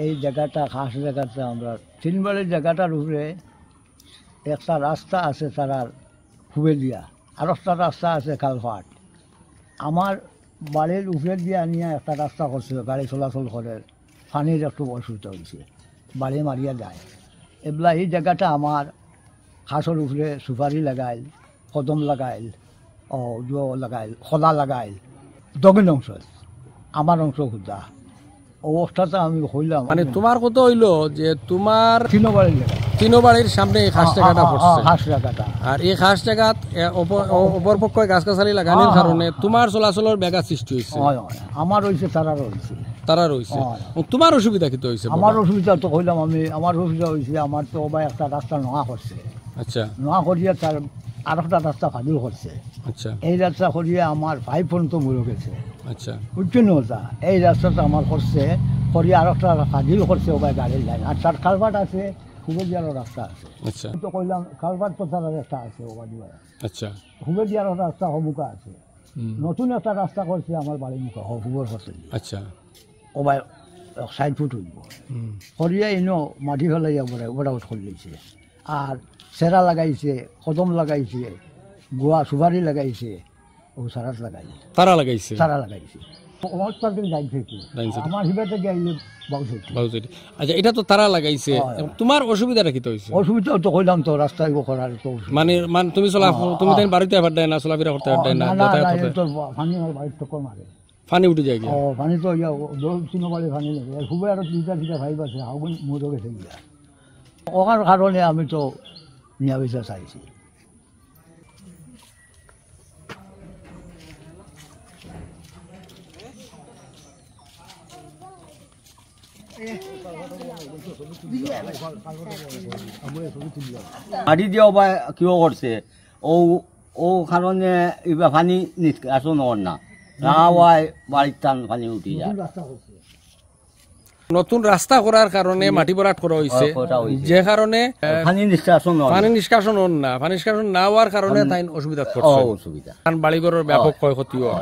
এই জায়গাটা খাস জায়গাটা আমরা তিনবারের জায়গাটার উপরে একটা রাস্তা আছে তারার খুবে দিয়া আর একটা রাস্তা আছে কালভার্ট। আমার বাড়ির উপরে দিয়া নিয়ে একটা রাস্তা করছে, গাড়ি চলাচল করে, পানির একটু অসুবিধা হয়েছে, বাড়ি মারিয়া যায়। এগুলা এই জায়গাটা আমার খাসের উপরে সুপারি লাগাইল, কদম লাগাইল, লাগাইল, খোলা লাগাইল, দক্ষিণ অংশ আমার অংশ খুঁজা অবস্থাটা আমি হইলাম। মানে তোমার কথা হইলো যে তোমার তিনবারের জায়গা, তিনো বাড়ির সামনে এই খাস জায়গাটা পড়ছে, খাস জায়গাটা। আর এই খাস জায়গাত অপর পক্ষ গাছ গাছালি লাগানোর কারণে তোমার চলাচলের ব্যাঘাত সৃষ্টি হয়েছে। হয় হয়, আমার হয়েছে তারার হয়েছে, তারা রয়েছে। তোমার অসুবিধা কি হয়েছে? আমার অসুবিধা তো হইলাম আমি, আমার অসুবিধা হয়েছে, আমার তো ওবার একটা রাস্তা নোয়া করছে, আচ্ছা নোয়া করিয়া তার আর একটা রাস্তা ফাঁদিল করছে। আচ্ছা এই রাস্তা করিয়ে আমার ভাই পর্যন্ত মরে গেছে, আচ্ছা বুঝছেন ওটা? এই রাস্তাটা আমার করছে করিয়ে আর একটা ফাঁদিল করছে ওবার গাড়ির লাইন, আর তার কালভার্ট আছে, খুবে দিয়ারও রাস্তা আছে। আচ্ছা তো কইলাম কালভার্ট তো তার একটা আছে ওবার দিয়ে, আচ্ছা খুবে দিয়ারও রাস্তা হমুকা আছে। হুম, নতুন একটা রাস্তা করছে আমার বাড়ির মুখে হুবর করছে, আচ্ছা ওবার 60 ফুট হইব হুম, করিয়া ইনো মাটি ফেলাইয়া বড় ওটা করলেছে। আর সেরা লাগাইছে, কদম লাগাইছে, গোয়া সুপারি লাগাইছে, ও সারাত লাগাইছে, তারা লাগাইছে সারা লাগাইছে। লাইন থেকে লাইন থেকে। আমার হিবে থেকে আইলে বাউছে। বাউচারি। আচ্ছা এটা তো তারা লাগাইছে, হয়। তোমার অসুবিধাটা কি হয়েছে? অসুবিধা তো কইলাম তো রাস্তা করার তো অসুবিধা। মানে মানে তুমি তুমি তাই বাড়িতে আবার দেয় না, চলাফেরা করতে দেয় না, না যাতায়াত না, করতে তো পানি আমার বাড়ির টক্কর মারে। পানি উঠে যায় গিয়া। পানি তো ইয়া তিন বাড়ি পানি লাগে, খুবই আরো দুইটা দুইটা ভাই আছে, আগুন মরে গেছে গিয়া। ওখার কারণে আমি তো নিরামিষা চাইছি। মাটি দিয়ে বা কিয় করছে ও ও কারণে এবার পানি নিষ্কাশন হর না, রাওয়ায় বাড়ির টান পানি উঠি যায়। নতুন রাস্তা করার কারণে মাটি ভরাট করা হয়েছে, করা হইছে। যে কারণে পানি নিষ্কাশন হর পানি নিষ্কাশন হন না, পানি নিষ্কাশন না হওয়ার কারণে তাই অসুবিধা পড়ছে। অসুবিধা। কারণ বাড়িঘরের ব্যাপক ক্ষয়ক্ষতি হয়।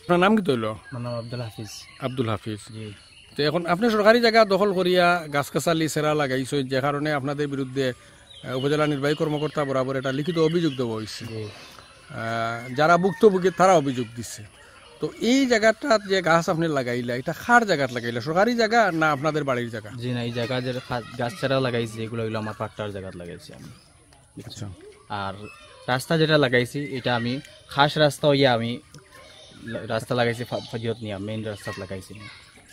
আপনার নাম কি তৈল? আমার নাম আব্দুল হাফিজ। আব্দুল হাফিজ। তো এখন আপনি সরকারি জায়গা দখল করিয়া গাছ গাছালি সেরা লাগাইছে, যে কারণে আপনাদের বিরুদ্ধে উপজেলা নির্বাহী কর্মকর্তা বরাবর একটা লিখিত অভিযোগ দেওয়া হয়েছে। যারা ভুক্তভোগী তারা অভিযোগ দিচ্ছে। তো এই জায়গাটা যে গাছ আপনি লাগাইলা, এটা খার জায়গাত লাগাইলা, সরকারি জায়গা না আপনাদের বাড়ির জায়গা? জি না, এই জায়গা যে গাছ ছাড়া লাগাইছি এগুলো হইলো আমার পাট্টার জায়গা লাগাইছি আমি। আচ্ছা আর রাস্তা যেটা লাগাইছি এটা আমি খাস রাস্তা হইয়া আমি রাস্তা লাগাইছি ফজিয়ত নিয়া মেইন রাস্তা লাগাইছি।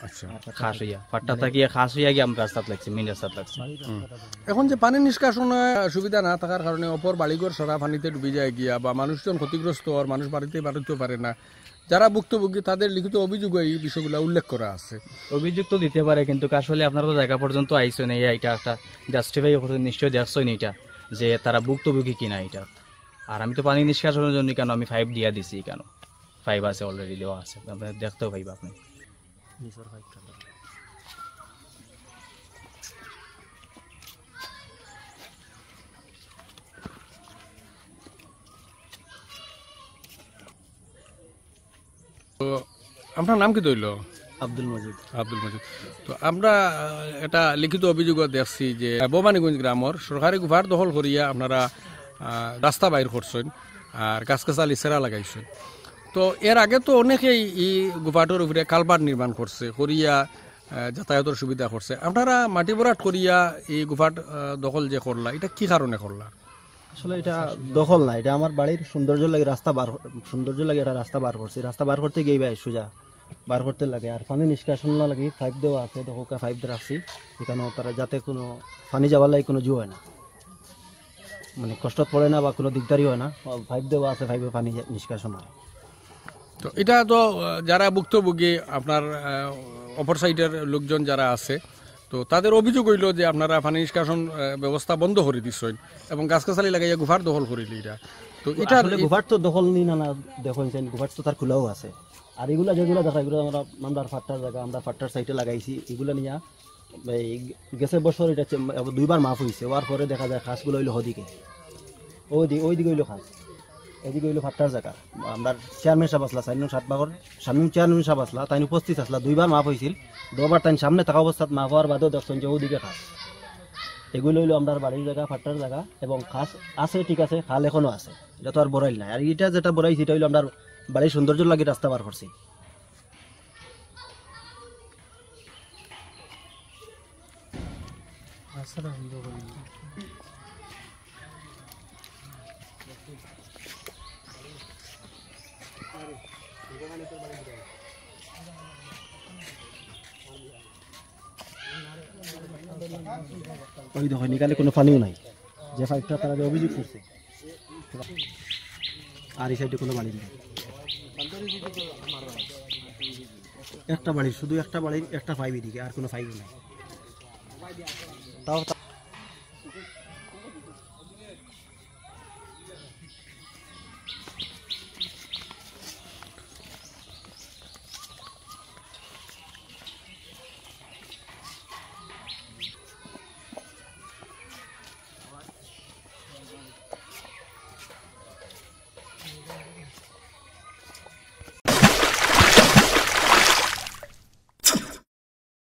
আচ্ছা খাস হইয়া পাট্টা থাকিয়া খাস হইয়া গিয়ে আমি রাস্তা লাগছি, মেইন রাস্তা লাগছি। এখন যে পানি নিষ্কাশনের সুবিধা না থাকার কারণে অপর বাড়িঘর সারা পানিতে ডুবে যায় গিয়া, বা মানুষজন ক্ষতিগ্রস্ত হওয়ার, মানুষ বাড়িতে বাড়িতে পারে না, যারা ভুক্তভোগী তাদের লিখিত অভিযোগ এই বিষয়গুলো উল্লেখ করা আছে। অভিযোগ তো দিতে পারে, কিন্তু আসলে আপনারা তো জায়গা পর্যন্ত আইসো না, এটা একটা জাস্টিফাই নিশ্চয়ই দেখছই না এটা যে তারা ভুক্তভোগী কিনা এটা। আর আমি তো পানি নিষ্কাশনের জন্য কেন আমি 5 দিয়া দিছি, কেন 5 আছে অলরেডি দেওয়া আছে, আপনার দেখতেও পাইবা আপনি। তো আপনার নাম কি তৈল? আব্দুল মজিদ। আব্দুল মজিদ। তো আমরা এটা লিখিত অভিযোগ দেখছি যে বোমানীগঞ্জ গ্রামের সরকারি গুফার দখল করিয়া আপনারা রাস্তা বাইর করছেন আর গাছ গাছালি সেরা লাগাইছেন। তো এর আগে তো অনেকেই এই গুফাটোর উপরে কালভার্ট নির্মাণ করছে, করিয়া যাতায়াতের সুবিধা করছে। আপনারা মাটি ভরাট করিয়া এই গুফাট দখল যে করলা, এটা কি কারণে করলা? আসলে এটা দখল না, এটা আমার বাড়ির সৌন্দর্য লাগে, সৌন্দর্য লাগে এটা রাস্তা বার করছি। রাস্তা বার করতে গিয়ে ভাই সোজা বার করতে লাগে। আর পানি নিষ্কাশন লাগে, পাইপ দেওয়া আছে, দোকা পাইপ দিয়ে রাখছি এখানে, তারা যাতে কোনো পানি যাওয়ার লাগে কোনো জু হয় না, মানে কষ্ট পড়ে না বা কোনো দিকদারি হয় না। পাইপ দেওয়া আছে, পাইপে পানি নিষ্কাশন হয়। তো এটা তো যারা ভুক্তভোগী আপনার অপর সাইডের লোকজন যারা আছে, তো তাদের অভিযোগ হইল যে আপনারা পানি নিষ্কাশন ব্যবস্থা বন্ধ করে দিচ্ছেন এবং গাছগাছালি লাগাইয়া গুফার দখল করিলি এটা। তো এটা আসলে গুফার তো দখল নি না, দেখুন গুফার তো তার খোলাও আছে। আর এগুলা যেগুলো দেখা, এগুলো আমরা ফাট্টার জায়গা, আমরা ফাট্টার সাইডে লাগাইছি, এগুলো নিয়ে এই গেছে বছর এটা 2বার মাফ হয়েছে। হওয়ার পরে দেখা যায় খাসগুলো হইলো ওদিকে, ওইদিকে হইলো খাস, এদিকে হইলো ফাট্টার জায়গা। আমরা চেয়ারম্যান সাহেব আসলা 4-7 বাগর সামনে চেয়ারম্যান সাহেব আসলা, তাই উপস্থিত আসলা, 2বার মাফ হয়েছিল। 2বার তাই সামনে থাকা অবস্থাত মাফ হওয়ার বাদেও দেখছেন যে ওদিকে খাস। এগুলো হইলো আমরা বাড়ির জায়গা, ফাট্টার জায়গা, এবং খাস আছে, ঠিক আছে, খাল এখনো আছে, এটা তো আর বড়াইল নাই। আর এটা যেটা বড়াইছি এটা হইলো আমরা বাড়ির সৌন্দর্য লাগে রাস্তা বার করছি। ওই দেখো নিকালে কোনো পানিও নাই, যে পাইপটা তারা যে অভিযোগ করছে। আর এই সাইডে কোনো বাড়ি নেই, একটা বাড়ির, শুধু একটা বাড়ির একটা পাইপ এদিকে, আর কোনো পাইপ নাই। তাও